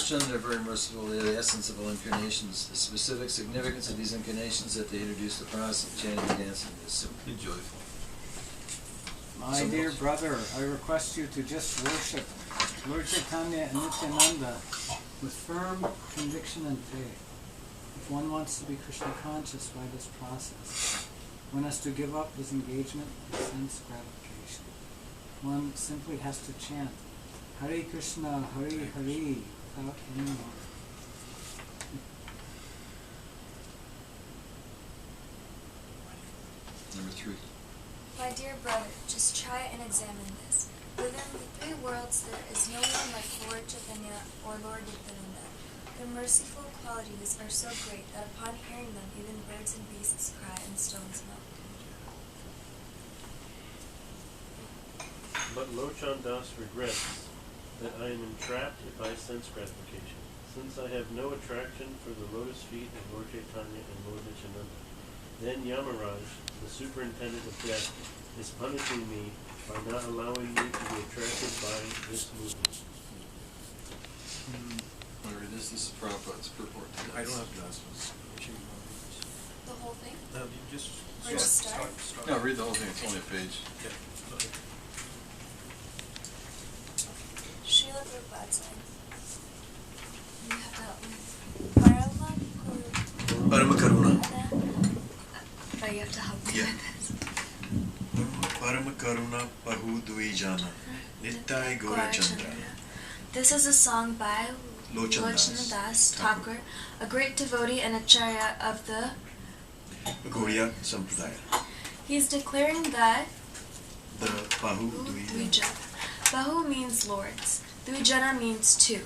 Chanda are very merciful. They are the essence of all incarnations. The specific significance of these incarnations that they introduce the process of chanting and dancing is simply joyful. My dear brother, I request you to just worship Lord Chaitanya and Nityananda with firm conviction and faith. If one wants to be Krishna conscious by this process, one has to give up his engagement with sense gratification. One simply has to chant Hare Krishna, Hare Hare without any more. Number 3. My dear brother, just try and examine this. Within the 3 worlds there is no one like Lord Chaitanya or Lord Nityananda. Their merciful qualities are so great that upon hearing them even birds and beasts cry and stones melt. But Lochan Das regrets that I am entrapped by sense gratification, since I have no attraction for the lotus feet of Lord Chaitanya and Lord Nityananda. Then Yamaraj, the superintendent of death, is punishing me by not allowing me to be attracted by this movement. Want to read this? This is Prabhupada's purport to this. I don't have glasses. The whole thing? No, you just Or just start? No, read the whole thing. It's only a page. Yeah. Okay. Srila Prabhupada said, you have to help me. Parama karuna. But you have to help me Yeah. with this. Parama karuna pahu dvijana. Nittai Gaura Chandra. This is a song by Locana Das Thakur, a great devotee and acharya of the Gauriya Sampradaya. He's declaring that The pahu dvijana. Dvijana. Bahu means lords. Dvijana means 2.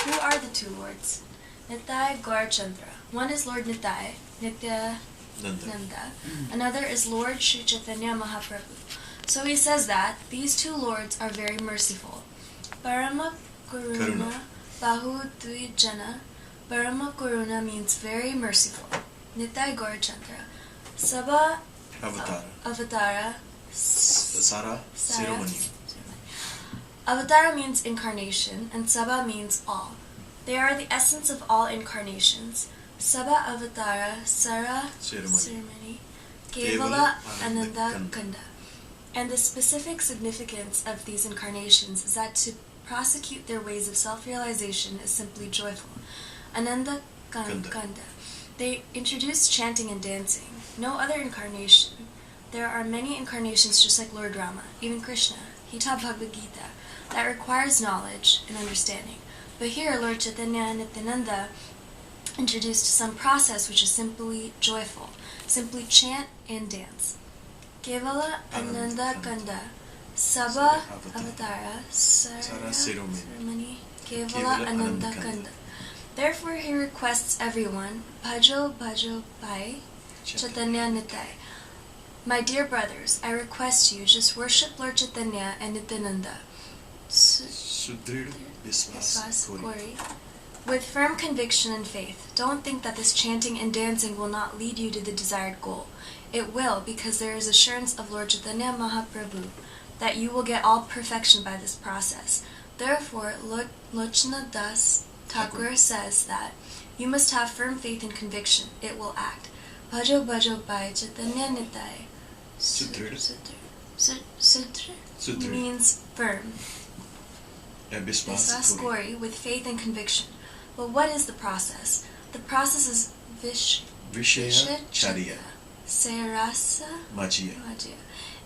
Who are the 2 lords? Nittai Gaura Chandra. One is Lord Nittai, Nanda. Another is Lord Sri Chaitanya Mahaprabhu. So he says that these 2 lords are very merciful. Parama Karuna, Bahu Dvijana. Parama Karuna means very merciful. Nittai Gaura Chandra. Sabha Avatara. Sara Siromani. Avatara means incarnation, and Sabha means all. They are the essence of all incarnations. Sabha Avatara, Sara Siromani, Kevala Ananda Kanda. And the specific significance of these incarnations is that to prosecute their ways of self-realization is simply joyful. Ananda Kanda. They introduce chanting and dancing. No other incarnation. There are many incarnations just like Lord Rama, even Krishna. He taught Bhagavad Gita. That requires knowledge and understanding. But here, Lord Chaitanya and Nityananda introduced some process which is simply joyful. Simply chant and dance. Kevala Ananda Kanda. Sabha Avatara Sara Siromani. Kevala Ananda Kanda. Therefore he requests everyone, Bhajo Bhai Chaitanya Nittai. My dear brothers, I request you, just worship Lord Chaitanya and Nityananda. Sudrir Viswas Kori. With firm conviction and faith. Don't think that this chanting and dancing will not lead you to the desired goal. It will, because there is assurance of Lord Chaitanya Mahaprabhu that you will get all perfection by this process. Therefore, Locana Das Thakur says that you must have firm faith and conviction. It will act. Bhajo Bhai Chaitanya Nittai. Sudrir means firm. Viswas Kori, with faith and conviction. But what is the process? The process is Vishaya Charya. Serasa Majya.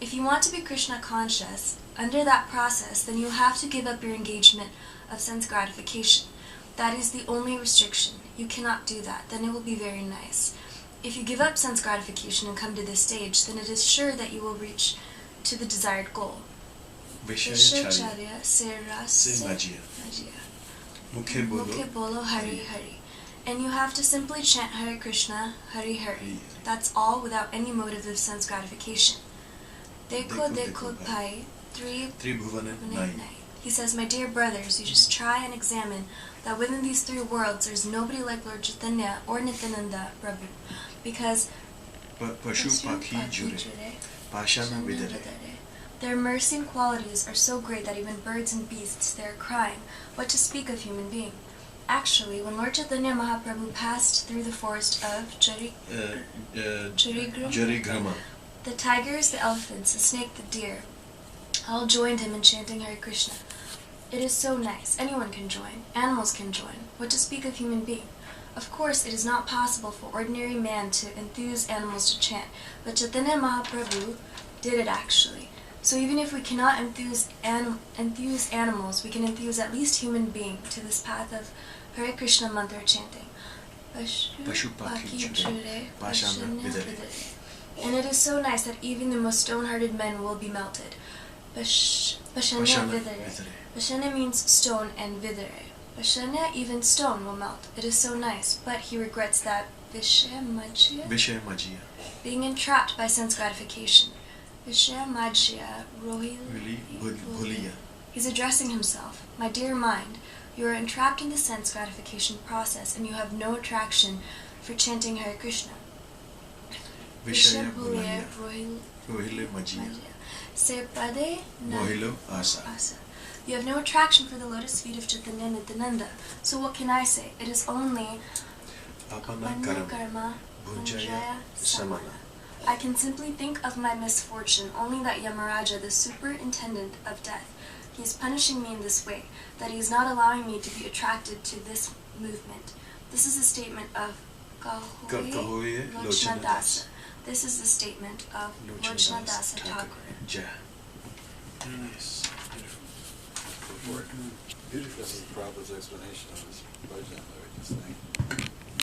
If you want to be Krishna conscious, under that process, then you have to give up your engagement of sense gratification. That is the only restriction. You cannot do that. Then it will be very nice. If you give up sense gratification and come to this stage, then it is sure that you will reach to the desired goal. Vishaya Charya. Serasa Majya. Mukhe bolo Hari Hari. And you have to simply chant Hare Krishna, Hari Hari. That's all without any motive of sense gratification. Dekho Pai, Tribhuvana Nai. He says, my dear brothers, you just try and examine that within these 3 worlds there is nobody like Lord Chaitanya or Nityananda Prabhu. Because Pashu Pakhi Jure. Pashana Vidare. Their mercy and qualities are so great that even birds and beasts, they are crying. What to speak of human being? Actually, when Lord Chaitanya Mahaprabhu passed through the forest of Jarigrama. the tigers, the elephants, the snake, the deer, all joined him in chanting Hare Krishna. It is so nice. Anyone can join. Animals can join. What to speak of human being? Of course, it is not possible for ordinary man to enthuse animals to chant, but Chaitanya Mahaprabhu did it actually. So even if we cannot enthuse animals, we can enthuse at least human being to this path of Hare Krishna mantra chanting. Pashupaki Chure, Bhajana Vidare. And it is so nice that even the most stone-hearted men will be melted. Bhajana Vidare. Bhajana means stone and Vidare. Bhajana, even stone will melt. It is so nice, but he regrets that Vishaya Majya, being entrapped by sense gratification. Vishaya Majya Rohili. He's addressing himself. My dear mind, you are entrapped in the sense gratification process and you have no attraction for chanting Hare Krishna. Vishaya Rohile Majya. Serpade Mohilo Asa. You have no attraction for the lotus feet of Chaitanya Nityananda. So what can I say? It is only Apana Karma Bhunjaya Samana. I can simply think of my misfortune, only that Yamaraja, the superintendent of death, he is punishing me in this way, that he is not allowing me to be attracted to this movement. This is a statement of Gahoye Locana. This is the statement of Locana Thakur. Yes. Beautiful. This is Prabhupada's explanation of this bhajan that we just sang.